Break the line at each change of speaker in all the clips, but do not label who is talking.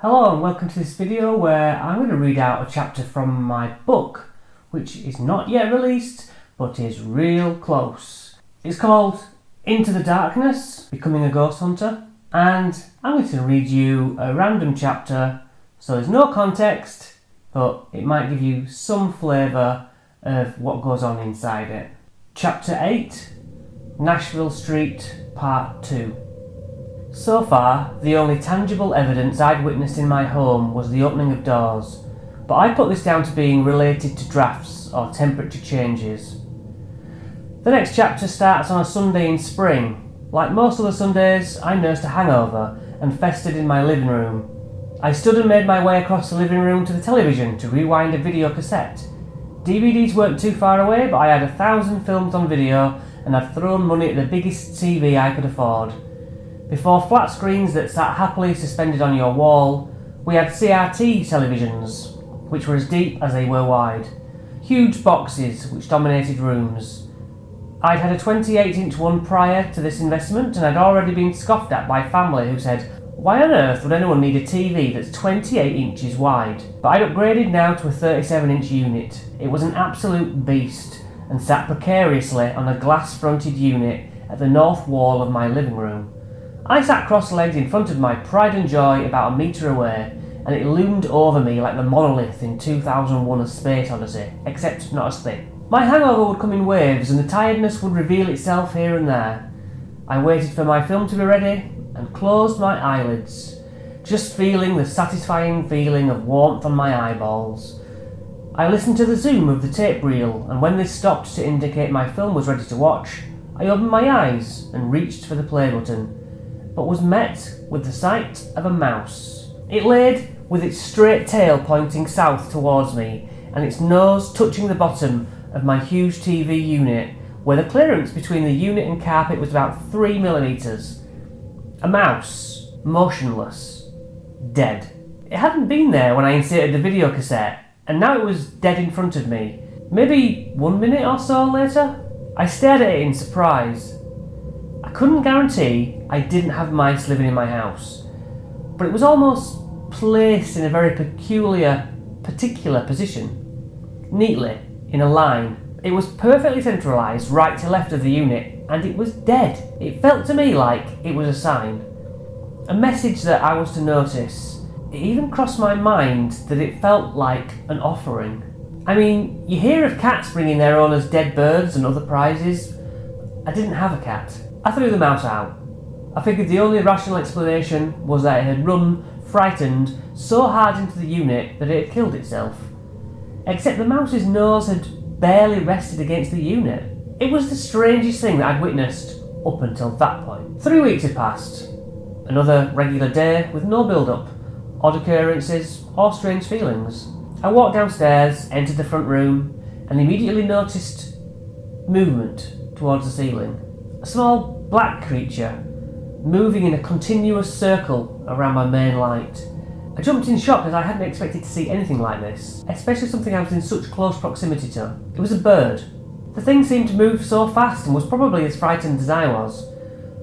Hello and welcome to this video where I'm going to read out a chapter from my book, which is not yet released but is real close. It's called Into the Darkness, Becoming a Ghost Hunter, and I'm going to read you a random chapter, so there's no context, but it might give you some flavour of what goes on inside it. Chapter 8, Nashville Street, Part 2. So far, the only tangible evidence I'd witnessed in my home was the opening of doors, but I put this down to being related to drafts or temperature changes. The next chapter starts on a Sunday in spring. Like most other Sundays, I nursed a hangover and festered in my living room. I stood and made my way across the living room to the television to rewind a video cassette. DVDs weren't too far away, but I had 1,000 films on video and I'd thrown money at the biggest TV I could afford. Before flat screens that sat happily suspended on your wall, we had CRT televisions, which were as deep as they were wide. Huge boxes which dominated rooms. I'd had a 28-inch one prior to this investment, and I'd already been scoffed at by family who said, "Why on earth would anyone need a TV that's 28 inches wide?" But I'd upgraded now to a 37-inch unit. It was an absolute beast, and sat precariously on a glass-fronted unit at the north wall of my living room. I sat cross-legged in front of my pride and joy about a metre away, and it loomed over me like the monolith in 2001: A Space Odyssey, except not as thick. My hangover would come in waves, and the tiredness would reveal itself here and there. I waited for my film to be ready, and closed my eyelids, just feeling the satisfying feeling of warmth on my eyeballs. I listened to the zoom of the tape reel, and when this stopped to indicate my film was ready to watch, I opened my eyes and reached for the play button, but was met with the sight of a mouse. It laid with its straight tail pointing south towards me, and its nose touching the bottom of my huge TV unit, where the clearance between the unit and carpet was about 3 millimetres. A mouse, motionless, dead. It hadn't been there when I inserted the video cassette, and now it was dead in front of me. Maybe 1 minute or so later, I stared at it in surprise. I couldn't guarantee I didn't have mice living in my house, but it was almost placed in a very particular position. Neatly, in a line. It was perfectly centralised right to left of the unit, and it was dead. It felt to me like it was a sign. A message that I was to notice. It even crossed my mind that it felt like an offering. I mean, you hear of cats bringing their owners dead birds and other prizes. I didn't have a cat. I threw the mouse out. I figured the only rational explanation was that it had run, frightened, so hard into the unit that it had killed itself. Except the mouse's nose had barely rested against the unit. It was the strangest thing that I'd witnessed up until that point. 3 weeks had passed. Another regular day with no build-up, odd occurrences, or strange feelings. I walked downstairs, entered the front room, and immediately noticed movement towards the ceiling. A small black creature, moving in a continuous circle around my main light. I jumped in shock as I hadn't expected to see anything like this, especially something I was in such close proximity to. It was a bird. The thing seemed to move so fast and was probably as frightened as I was.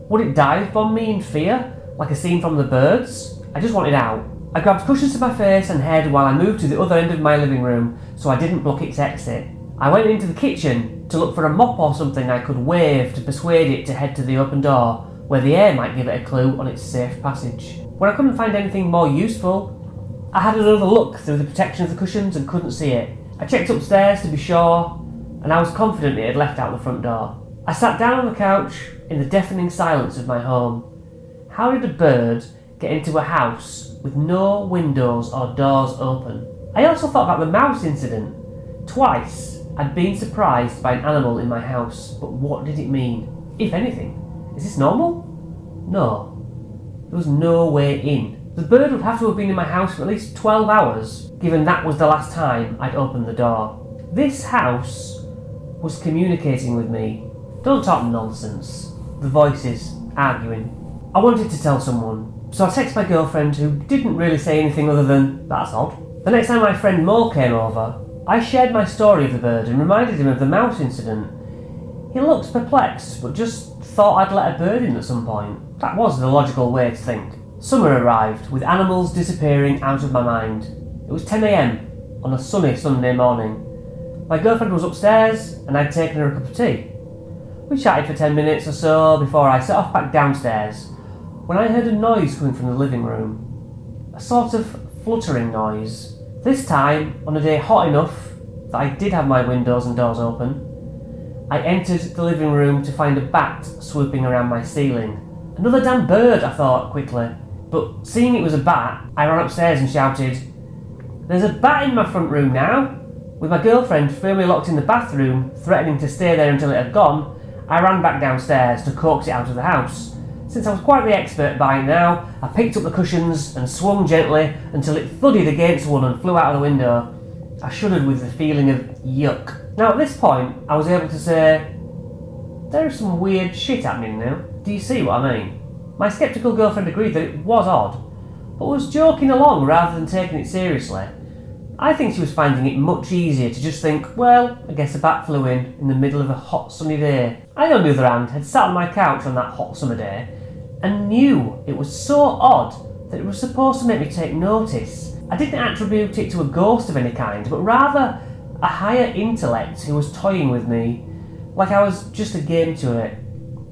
Would it dive bomb me in fear, like a scene from The Birds? I just wanted out. I grabbed cushions to my face and head while I moved to the other end of my living room so I didn't block its exit. I went into the kitchen to look for a mop or something I could wave to persuade it to head to the open door, where the air might give it a clue on its safe passage. When I couldn't find anything more useful, I had another look through the protection of the cushions and couldn't see it. I checked upstairs to be sure, and I was confident it had left out the front door. I sat down on the couch in the deafening silence of my home. How did a bird get into a house with no windows or doors open? I also thought about the mouse incident. Twice, I'd been surprised by an animal in my house, but what did it mean? If anything. Is this normal? No. There was no way in. The bird would have to have been in my house for at least 12 hours, given that was the last time I'd opened the door. This house was communicating with me. Don't talk nonsense. The voices arguing. I wanted to tell someone, so I texted my girlfriend, who didn't really say anything other than, "That's odd." The next time my friend Mo came over, I shared my story of the bird and reminded him of the mouse incident. He looked perplexed, but just thought I'd let a bird in at some point. That was the logical way to think. Summer arrived, with animals disappearing out of my mind. It was 10 a.m. on a sunny Sunday morning. My girlfriend was upstairs and I'd taken her a cup of tea. We chatted for 10 minutes or so before I set off back downstairs when I heard a noise coming from the living room. A sort of fluttering noise. This time, on a day hot enough that I did have my windows and doors open, I entered the living room to find a bat swooping around my ceiling. Another damn bird, I thought quickly, but seeing it was a bat, I ran upstairs and shouted, "There's a bat in my front room now!" With my girlfriend firmly locked in the bathroom, threatening to stay there until it had gone, I ran back downstairs to coax it out of the house. Since I was quite the expert by now, I picked up the cushions and swung gently until it thudded against one and flew out of the window. I shuddered with the feeling of yuck. Now at this point, I was able to say, "There's some weird shit happening now." Do you see what I mean? My sceptical girlfriend agreed that it was odd, but was joking along rather than taking it seriously. I think she was finding it much easier to just think, well, I guess a bat flew in the middle of a hot sunny day. I, on the other hand, had sat on my couch on that hot summer day and knew it was so odd that it was supposed to make me take notice. I didn't attribute it to a ghost of any kind, but rather a higher intellect who was toying with me, like I was just a game to it.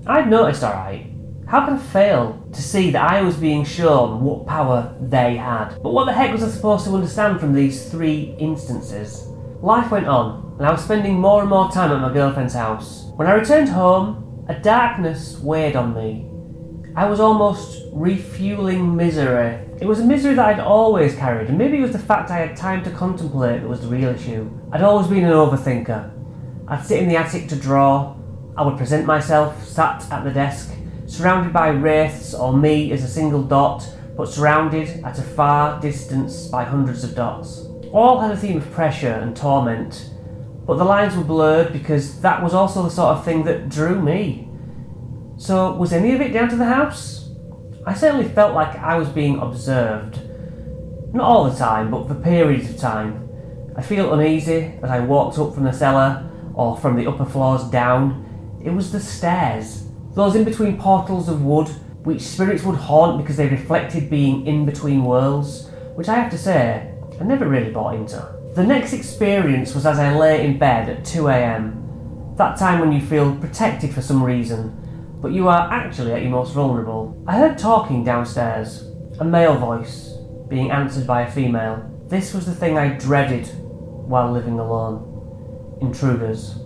I'd noticed, alright. How can I fail to see that I was being shown what power they had? But what the heck was I supposed to understand from these 3 instances? Life went on, and I was spending more and more time at my girlfriend's house. When I returned home, a darkness weighed on me. I was almost refueling misery. It was a misery that I'd always carried, and maybe it was the fact I had time to contemplate that was the real issue. I'd always been an overthinker. I'd sit in the attic to draw. I would present myself, sat at the desk, surrounded by wraiths or me as a single dot, but surrounded at a far distance by hundreds of dots. All had a theme of pressure and torment, but the lines were blurred because that was also the sort of thing that drew me. So was any of it down to the house? I certainly felt like I was being observed. Not all the time, but for periods of time. I'd feel uneasy as I walked up from the cellar or from the upper floors down. It was the stairs. Those in-between portals of wood, which spirits would haunt because they reflected being in between worlds, which I have to say, I never really bought into. The next experience was as I lay in bed at 2 a.m. That time when you feel protected for some reason, but you are actually at your most vulnerable. I heard talking downstairs, a male voice, being answered by a female. This was the thing I dreaded while living alone. Intruders.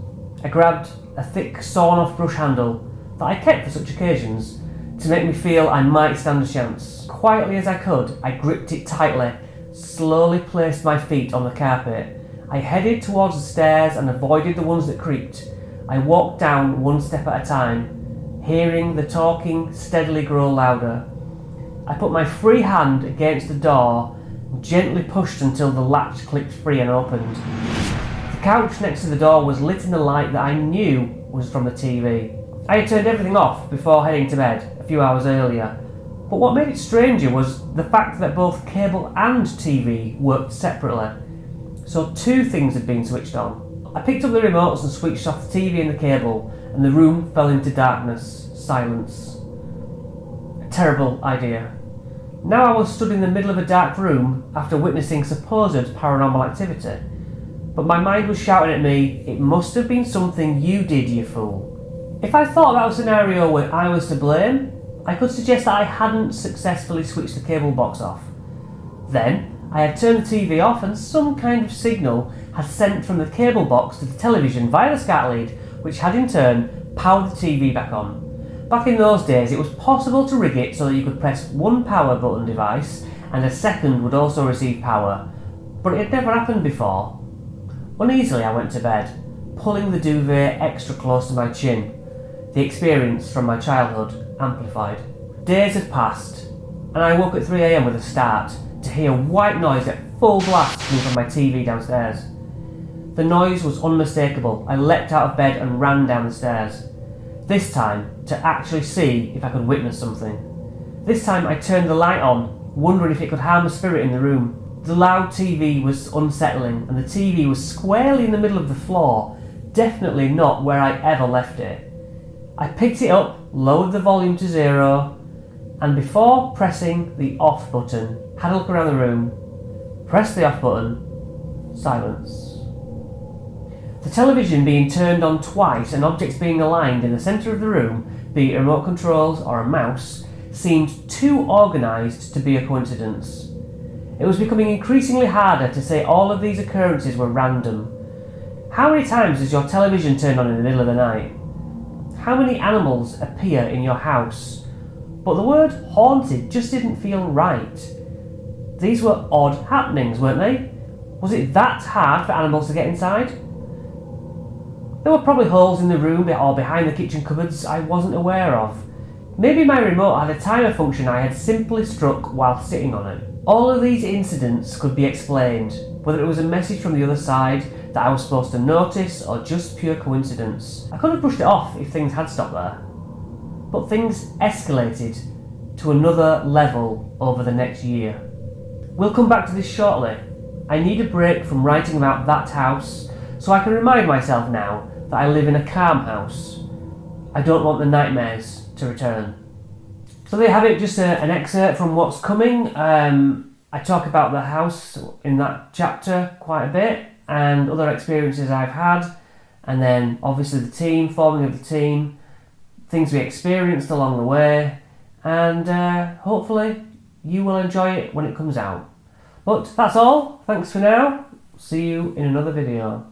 I grabbed a thick sawn-off brush handle that I kept for such occasions to make me feel I might stand a chance. Quietly as I could, I gripped it tightly, slowly placed my feet on the carpet. I headed towards the stairs and avoided the ones that creaked. I walked down one step at a time, hearing the talking steadily grow louder. I put my free hand against the door and gently pushed until the latch clicked free and opened. The couch next to the door was lit in the light that I knew was from the TV. I had turned everything off before heading to bed a few hours earlier, but what made it stranger was the fact that both cable and TV worked separately. So 2 things had been switched on. I picked up the remotes and switched off the TV and the cable, and the room fell into darkness, silence. A terrible idea. Now I was stood in the middle of a dark room after witnessing supposed paranormal activity, but my mind was shouting at me, "It must have been something you did, you fool." If I thought that was a scenario where I was to blame, I could suggest that I hadn't successfully switched the cable box off. Then, I had turned the TV off and some kind of signal had sent from the cable box to the television via the SCART lead, which had in turn powered the TV back on. Back in those days, it was possible to rig it so that you could press one power button device and a second would also receive power, but it had never happened before. Uneasily, I went to bed, pulling the duvet extra close to my chin. The experience from my childhood amplified. Days had passed, and I woke at 3 a.m. with a start to hear white noise at full blast coming from my TV downstairs. The noise was unmistakable. I leapt out of bed and ran down the stairs. This time, to actually see if I could witness something. This time I turned the light on, wondering if it could harm the spirit in the room. The loud TV was unsettling, and the TV was squarely in the middle of the floor, definitely not where I ever left it. I picked it up, lowered the volume to 0, and before pressing the off button, had a look around the room, pressed the off button, silence. The television being turned on twice and objects being aligned in the centre of the room, be it remote controls or a mouse, seemed too organised to be a coincidence. It was becoming increasingly harder to say all of these occurrences were random. How many times has your television turned on in the middle of the night? How many animals appear in your house? But the word haunted just didn't feel right. These were odd happenings, weren't they? Was it that hard for animals to get inside? There were probably holes in the room or behind the kitchen cupboards I wasn't aware of. Maybe my remote had a timer function I had simply struck while sitting on it. All of these incidents could be explained, whether it was a message from the other side that I was supposed to notice or just pure coincidence. I could have brushed it off if things had stopped there. But things escalated to another level over the next year. We'll come back to this shortly. I need a break from writing about that house so I can remind myself now that I live in a calm house. I don't want the nightmares to return. So there you have it, just an excerpt from what's coming. I talk about the house in that chapter quite a bit and other experiences I've had, and then obviously the team, forming of the team, things we experienced along the way, and hopefully you will enjoy it when it comes out. But that's all. Thanks for now. See you in another video.